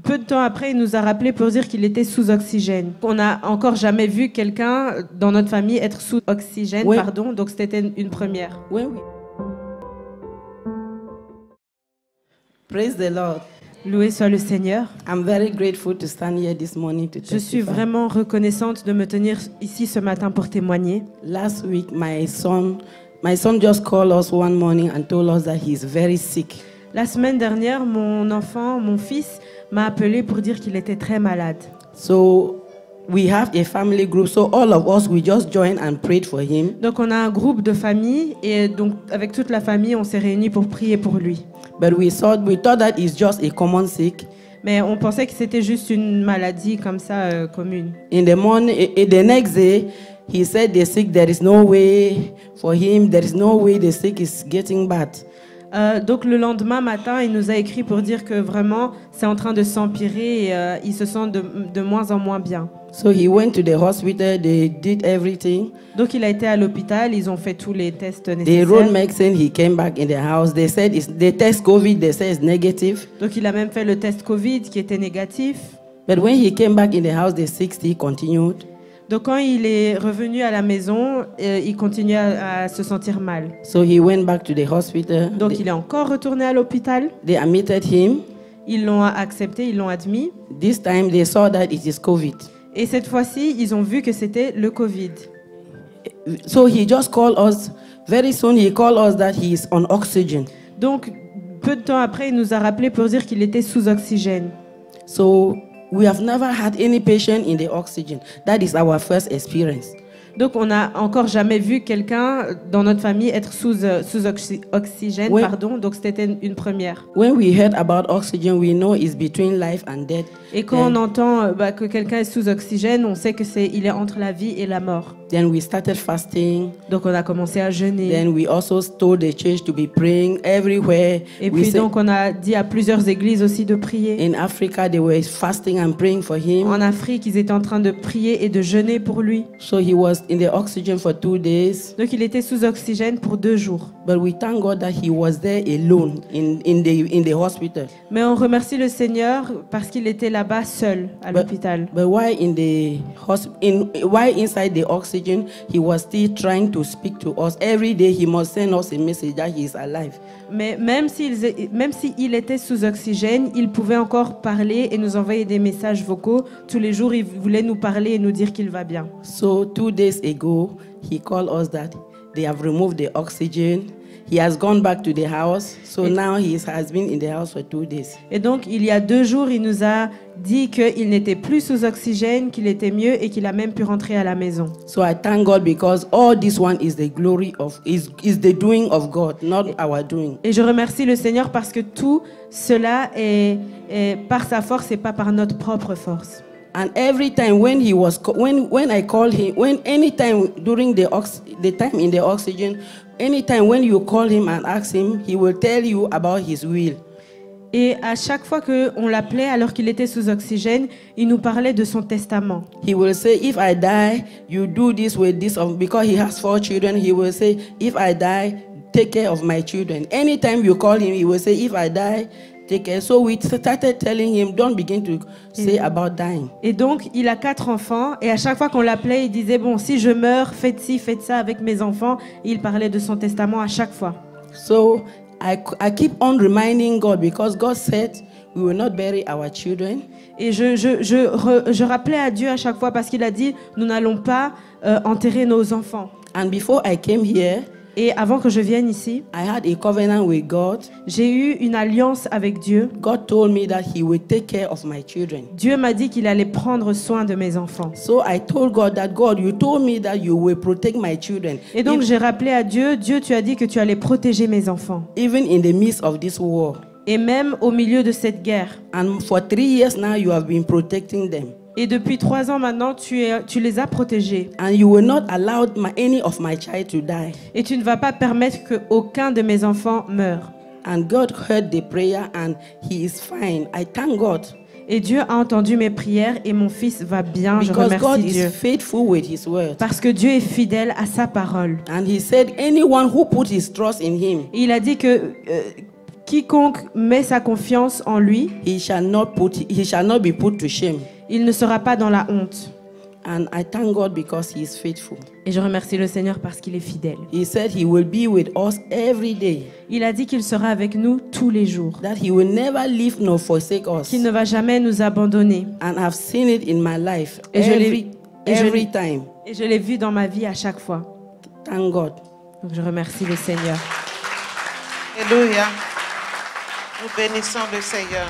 Peu de temps après, il nous a rappelé pour dire qu'il était sous oxygène. On n'a encore jamais vu quelqu'un dans notre famille être sous oxygène, Oui. pardon, donc c'était une première. When we praise the Lord. Loué soit le Seigneur. I'm very grateful to stand here this morning to Je suis testify. vraiment reconnaissante de me tenir ici ce matin pour témoigner. Last week, my son just called us one morning and told us that he's very sick. La semaine dernière, mon fils, m'a appelé pour dire qu'il était très malade. So we have a family group. So all of us, we just joined and prayed for him. Donc on a un groupe de famille et donc avec toute la famille, on s'est réunis pour prier pour lui. But we thought that it's just a common sick. Mais on pensait que c'était juste une maladie comme ça commune. In the morning, the next day, he said the sick, there is no way for him. There is no way the sick is getting bad. Donc le lendemain matin, il nous a écrit pour dire que vraiment c'est en train de s'empirer et il se sent de moins en moins bien. So he went to the hospital. They did everything. Donc il a été à l'hôpital, ils ont fait tous les tests They nécessaires. wrote medicine. He came back in the house. They said they test COVID. They said it's negative. Donc il a même fait le test Covid qui était négatif. But when he came back in the house, the sick still continued. Donc quand il est revenu à la maison, il continuait à se sentir mal. So he went back to the hospital. Donc il est encore retourné à l'hôpital. They admitted him. Ils l'ont accepté, ils l'ont admis. This time they saw that it is COVID. Et cette fois-ci, ils ont vu que c'était le Covid. So he just called us. Very soon he called us that he is on oxygen. Donc peu de temps après, il nous a rappelé pour dire qu'il était sous oxygène. So we have never had any patient in the oxygen. That is our first experience. Donc on n'a encore jamais vu quelqu'un dans notre famille être sous oxygène, Oui. pardon. Donc c'était une première. When we heard about oxygen, we know it's between life and death. Et quand on entend que quelqu'un est sous oxygène, on sait que il est entre la vie et la mort. Then we started fasting. Donc on a commencé à jeûner. Then we also told the church to be praying everywhere. Et We puis said donc on a dit à plusieurs églises aussi de prier. in Africa they were fasting and praying for him. En Afrique, ils étaient en train de prier et de jeûner pour lui. So he was in the oxygen for 2 days. Donc il était sous oxygène pour 2 jours. But we thank God that he was there alone in the hospital. Mais on remercie le Seigneur parce qu'il était là-bas seul à l'hôpital. But while inside the oxygen, he was still trying to speak to us. Every day he must send us a message that he is alive. Mais même s'il était sous oxygène, il pouvait encore parler et nous envoyer des messages vocaux. Tous les jours, il voulait nous parler et nous dire qu'il va bien. So 2 days ago, he called us that they have removed the oxygen. He has gone back to the house. So now he has been in the house for 2 days. Et donc, il y a 2 jours, il nous a dit qu'il n'était plus sous oxygène, qu'il était mieux et qu'il a même pu rentrer à la maison. So I thank God because all this one is the glory of is the doing of God, not our doing. Et je remercie le Seigneur parce que tout cela est par sa force et pas par notre propre force. And every time when I call him, anytime during the time in the oxygen, anytime when you call him and ask him, he will tell you about his will. Et à chaque fois qu'on l'appelait alors qu'il était sous oxygène, il nous parlait de son testament. He will say, if I die, you do this with this. Because he has 4 children, he will say, if I die, take care of my children. Anytime you call him, he will say, if I die, take care. So we started telling him, don't begin to say about dying. Et donc, il a 4 enfants. Et à chaque fois qu'on l'appelait, il disait, bon, si je meurs, faites ci, faites ça avec mes enfants. Et il parlait de son testament à chaque fois. So I keep on reminding God because God said we will not bury our children. Et je rappelais à Dieu à chaque fois parce qu'il a dit, nous n'allons pas enterrer nos enfants. And before I came here, Et avant que je vienne ici, I had a covenant with God. j'ai eu une alliance avec Dieu. God told me that he will take care of my children. Dieu m'a dit qu'il allait prendre soin de mes enfants. So I told God that, God, you told me that you will protect my children. Et donc j'ai rappelé à Dieu, Dieu, tu as dit que tu allais protéger mes enfants. Even in the midst of this war. Et même au milieu de cette guerre. And for 3 years now, you have been protecting them. Et depuis 3 ans maintenant, tu les as protégés. And you will not allow any of my child to die. Et tu ne vas pas permettre qu'aucun de mes enfants meure. And God heard the prayer and he is fine. I thank God. Et Dieu a entendu mes prières et mon fils va bien. Je Because remercie God Dieu. is faithful with his word. Parce que Dieu est fidèle à sa parole. And he said anyone who put his trust in him, Et il a dit que quiconque met sa confiance en lui, he shall not be put to shame. il ne sera pas dans la honte. And I thank God because he is faithful. Et je remercie le Seigneur parce qu'il est fidèle. He said he will be with us every day. Il a dit qu'il sera avec nous tous les jours. That he will never leave nor forsake us. Qu'il ne va jamais nous abandonner. And I've seen it in my life Et every time. Et je l'ai vu dans ma vie à chaque fois. Thank God. Donc je remercie le Seigneur. Alléluia. Nous bénissons le Seigneur.